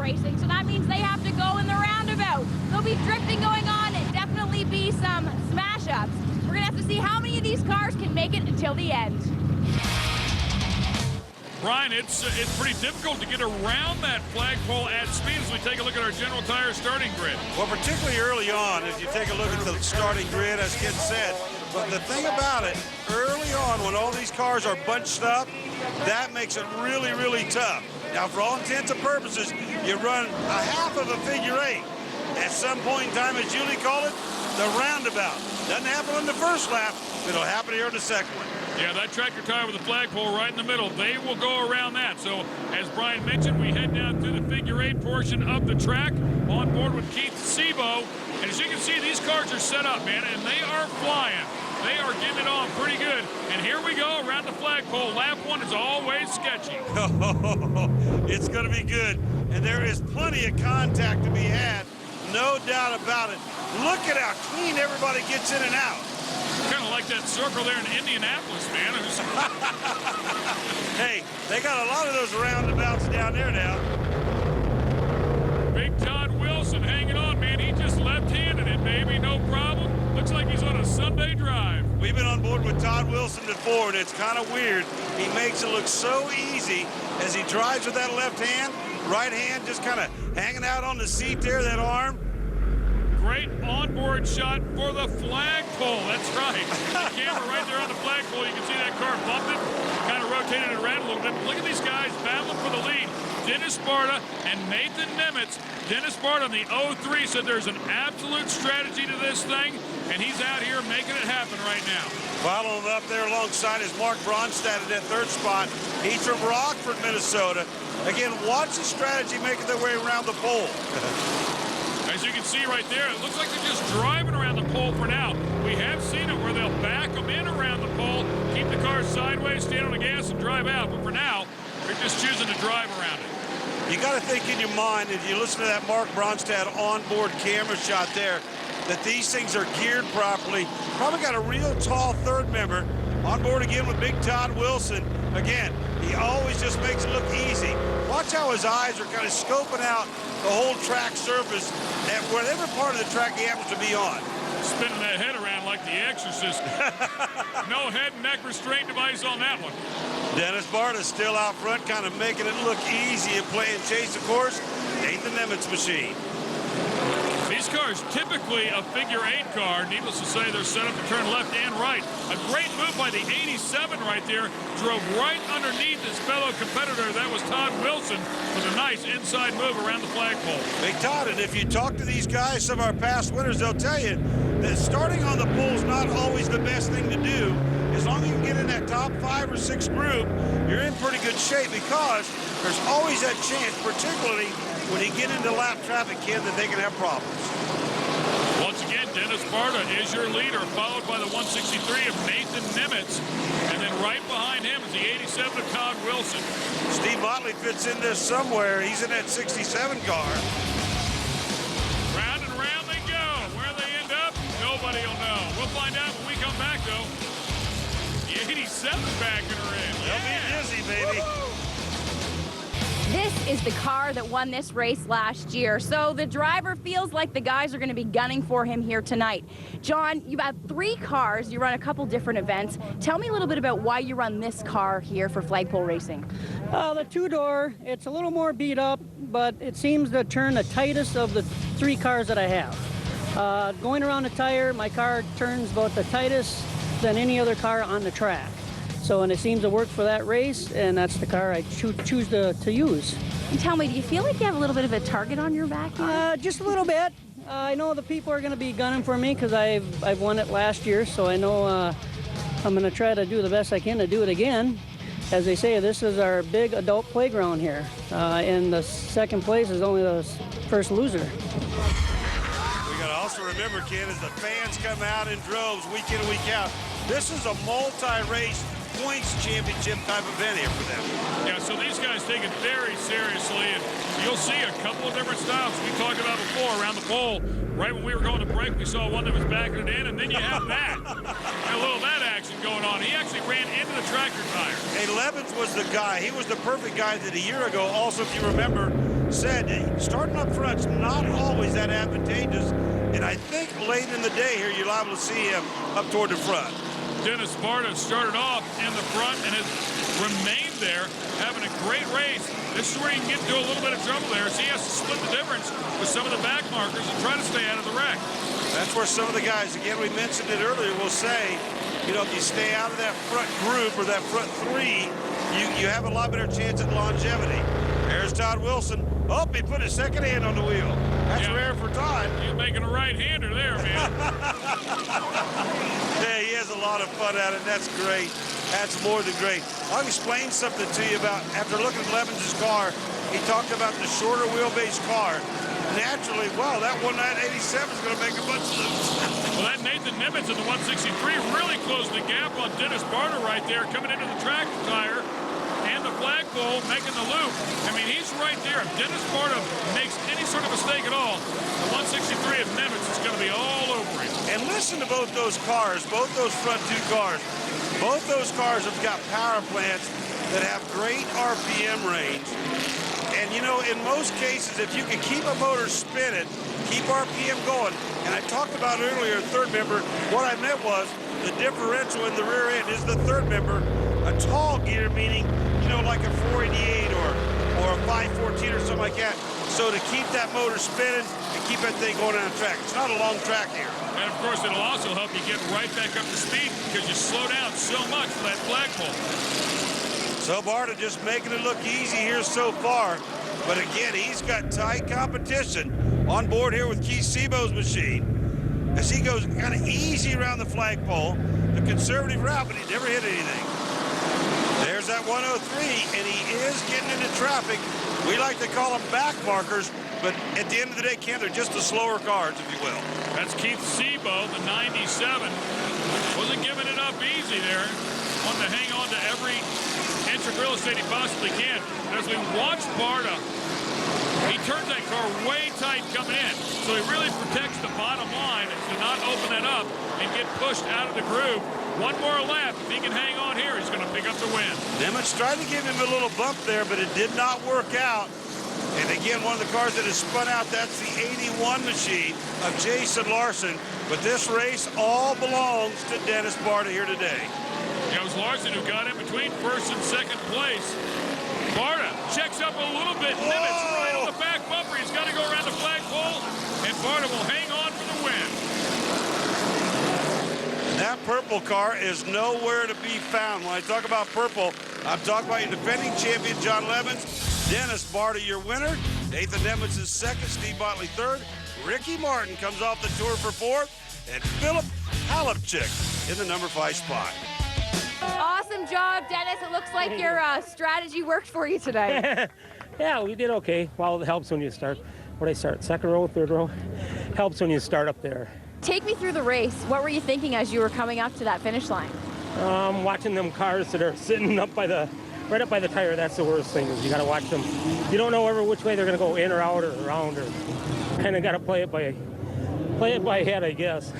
racing, so that means they have to go in the roundabout. There'll be drifting going on and definitely be some smash-ups. We're gonna have to see how many of these cars can make it until the end. Brian, it's pretty difficult to get around that flagpole at speed as we take a look at our General Tire starting grid. Well, particularly early on, as you take a look at the starting grid, as Ken said. But the thing about it, early on, when all these cars are bunched up, that makes it really, really tough. Now, for all intents and purposes, you run a half of a figure eight. At some point in time, as Julie called it, the roundabout. Doesn't happen on the first lap, it'll happen here in the second one. Yeah, that tractor tire with the flagpole right in the middle, they will go around that. So, as Brian mentioned, we head down to the figure eight portion of the track on board with Keith Sebo. And as you can see, these cars are set up, man, and they are flying. They are getting it on pretty good. And here we go around the flagpole. Lap one is always sketchy. It's going to be good. And there is plenty of contact to be had, no doubt about it. Look at how clean everybody gets in and out. Kind of like that circle there in Indianapolis, man. Hey, they got a lot of those roundabouts down there now. Big Todd Wilson hanging on, man. He just left-handed it, baby. No problem. Looks like he's on a Sunday drive. We've been on board with Todd Wilson before, and it's kind of weird. He makes it look so easy as he drives with that left hand, right hand just kind of hanging out on the seat there, that arm. Great onboard shot for the flagpole. That's right. The camera right there on the flagpole. You can see that car bumping, kind of rotated it around a little bit. Look at these guys battling for the lead. Dennis Sparta and Nathan Nemitz. Dennis Sparta in the 03 said there's an absolute strategy to this thing, and he's out here making it happen right now. Following up there alongside is Mark Bronstad in that third spot. He's from Rockford, Minnesota. Again, watch the strategy making their way around the pole. As you can see right there, it looks like they're just driving around the pole for now. We have seen it where they'll back them in around the pole, keep the car sideways, stand on the gas, and drive out. But for now, they're just choosing to drive around it. You got to think in your mind, if you listen to that Mark Bronstad onboard camera shot there, that these things are geared properly. Probably got a real tall third member on board again with Big Todd Wilson. Again, he always just makes it look easy. Watch how his eyes are kind of scoping out the whole track surface at whatever part of the track he happens to be on. Spinning that head around like the Exorcist. No head and neck restraint device on that one. Dennis Barta still out front, kind of making it look easy and playing chase, of course. Nathan Nemitz machine. These cars, typically a figure eight car. Needless to say, they're set up to turn left and right. A great move by the 87 right there. Drove right underneath his fellow competitor. That was Todd Wilson with a nice inside move around the flagpole. Big Todd, and if you talk to these guys, some of our past winners, they'll tell you that starting on the pole is not always the best thing to do. As long as you can get in that top 5 or 6 group, you're in pretty good shape because there's always that chance, particularly when you get into lap traffic, Ken, that they can have problems. Once again, Dennis Sparta is your leader, followed by the 163 of Nathan Nemitz. And then right behind him is the 87 of Todd Wilson. Steve Motley fits in there somewhere. He's in that 67 car. Round and round they go. Where they end up, nobody will know. We'll find out when we come back, though. The 87 backing her in. They'll be dizzy, baby. This is the car that won this race last year, so the driver feels like the guys are going to be gunning for him here tonight. John, you have 3 cars. You run a couple different events. Tell me a little bit about why you run this car here for flagpole racing. The 2-door, it's a little more beat up, but it seems to turn the tightest of the 3 cars that I have. Going around the tire, my car turns about the tightest than any other car on the track. So, and it seems to work for that race, and that's the car I choose to use. And tell me, do you feel like you have a little bit of a target on your back here? Just a little bit. I know the people are going to be gunning for me because I've won it last year, so I know I'm going to try to do the best I can to do it again. As they say, this is our big adult playground here, and the second place is only the first loser. We got to also remember, Ken, as the fans come out in droves week in and week out, this is a multi-race points championship type event here for them. Yeah, so these guys take it very seriously, and you'll see a couple of different styles we talked about before around the pole. Right when we were going to break, we saw one that was backing it in, and then you have that. A little of that action going on. He actually ran into the tractor tire. Hey, Levins was the guy. He was the perfect guy that a year ago, also, if you remember, said, starting up front's not always that advantageous. And I think late in the day here, you're liable to see him up toward the front. Dennis Sparta started off in the front and has remained there, having a great race. This is where you can get into a little bit of trouble there, so he has to split the difference with some of the back markers and try to stay out of the wreck. That's where some of the guys, again, we mentioned it earlier, will say, you know, if you stay out of that front group or that front three, you have a lot better chance at longevity. There's Todd Wilson. Oh, he put his second hand on the wheel. That's rare for Todd. He's making a right-hander there, man. Yeah, he has a lot of fun at it. That's great. That's more than great. I'll explain something to you about, after looking at Levens' car, he talked about the shorter wheelbase car. Naturally, wow, that 1987 is going to make a bunch of loops. Well, that Nathan Nimitz in the 163 really closed the gap on Dennis Sparta right there, coming into the track tire and the flagpole, making the loop. I mean, he's right there. If Dennis Sparta makes any sort of mistake at all, the 163 of Nimitz is going to be all over him. And listen to both those cars, both those front two cars. Both those cars have got power plants that have great RPM range. And, you know, in most cases, if you can keep a motor spinning, keep RPM going, and I talked about earlier, third member, what I meant was the differential in the rear end is the third member, a tall gear, meaning, you know, like a 488 or a 514 or something like that. So to keep that motor spinning and keep that thing going down the track. It's not a long track here. And, of course, it'll also help you get right back up to speed because you slow down so much for that flagpole. So Barta just making it look easy here so far. But again, he's got tight competition on board here with Keith Sebo's machine as he goes kind of easy around the flagpole, the conservative route, but he never hit anything. There's that 103, and he is getting into traffic. We like to call them back markers, but at the end of the day, Ken, they're just the slower cars, if you will. That's Keith Sebo, the 97. Wasn't giving it up easy there. Wanted to hang on to every inch of real estate he possibly can. But as we watch Barta, he turns that car way tight coming in. So he really protects the bottom line to not open it up and get pushed out of the groove. One more lap. If he can hang on here, he's going to pick up the win. Nimitz tried to give him a little bump there, but it did not work out. And again, one of the cars that has spun out, that's the 81 machine of Jason Larson. But this race all belongs to Dennis Barta here today. It was Larson who got in between first and second place. Barta checks up a little bit. Nimitz right on the back bumper. He's got to go around the flagpole, and Barta will hang on for the win. That purple car is nowhere to be found. When I talk about purple, I'm talking about your defending champion, John Levens. Dennis Barta, your winner. Nathan Nimitz is second. Steve Botley third. Ricky Martin comes off the tour for fourth. And Philip Halipchik in the number 5 spot. Awesome job, Dennis. It looks like your strategy worked for you today. Yeah, we did okay. Well, it helps when you start. What I start, second row, third row. Helps when you start up there. Take me through the race. What were you thinking as you were coming up to that finish line? Watching them cars that are sitting up by the, right up by the tire. That's the worst thing. Is you got to watch them. You don't know ever which way they're going to go, in or out or around, or kind of got to play it by head, I guess.